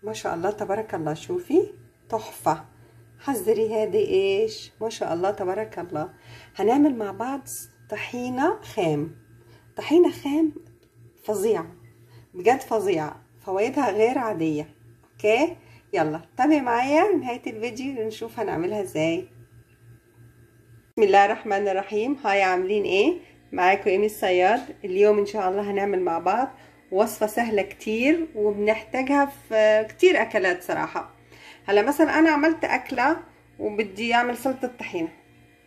ما شاء الله تبارك الله. شوفي تحفة. حذري هذه ايش، ما شاء الله تبارك الله. هنعمل مع بعض طحينة خام. طحينة خام فظيعة بجد، فظيعة، فوائدها غير عادية. اوكي يلا تابعي معايا نهاية الفيديو نشوف هنعملها ازاي. بسم الله الرحمن الرحيم. هاي عاملين ايه؟ معاكم ايمي الصياد. اليوم ان شاء الله هنعمل مع بعض وصفة سهلة كتير وبنحتاجها في كتير اكلات صراحة. هلا مثلا انا عملت اكلة وبدي اعمل سلطة طحينة،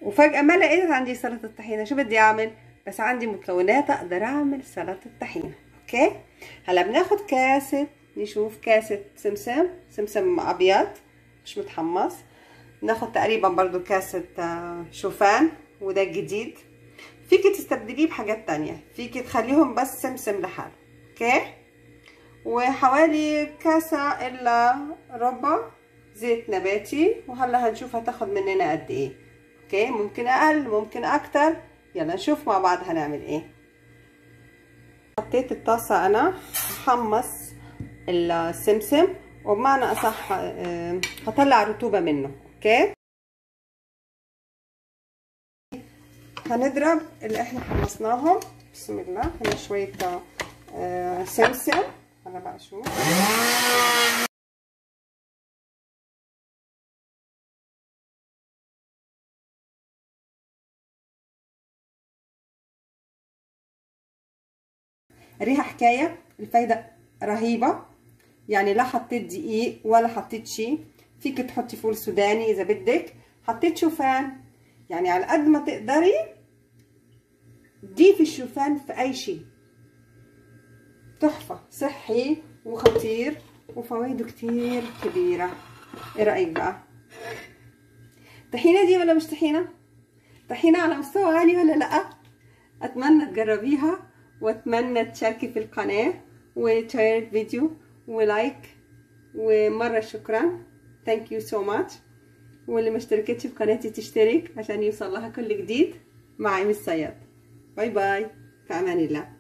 وفجأة ما لقيت عندي سلطة طحينة. شو بدي اعمل؟ بس عندي مكونات اقدر اعمل سلطة طحينة. اوكي هلا بناخد كاسة، نشوف كاسة سمسم ابيض مش متحمص. ناخد تقريبا برضو كاسة شوفان، وده جديد. فيك تستبدليه بحاجات تانية، فيك تخليهم بس سمسم لحاله. اوكي وحوالي كاسة الا ربع زيت نباتي، وهلا هنشوف هتاخد مننا قد ايه. اوكي ممكن اقل ممكن اكتر، يلا نشوف مع بعض هنعمل ايه. حطيت الطاسة انا حمص السمسم، وبمعنى اصح هطلع رطوبة منه. اوكي هنضرب اللي احنا حمصناهم. بسم الله. هنا شوية سمسم. انا بقى شو ريحة حكاية، الفايدة رهيبة. يعني لا حطيت دقيق ولا حطيت شي. فيك تحطي فول سوداني اذا بدك، حطيت شوفان. يعني على قد ما تقدري ضيفي الشوفان في اي شي. تحفة، صحي وخطير وفوائده كتير كبيرة. ايه رأيك بقى؟ طحينة دي ولا مش طحينة؟ طحينة على مستوى عالي ولا لأ؟ أتمنى تجربيها، وأتمنى تشاركي في القناة وتشير الفيديو ولايك. ومرة شكرا، ثانك يو سو ماتش. واللي مشتركتش في قناتي تشترك عشان يوصل لها كل جديد. مع ايمي الصياد. باي باي، في أمان الله.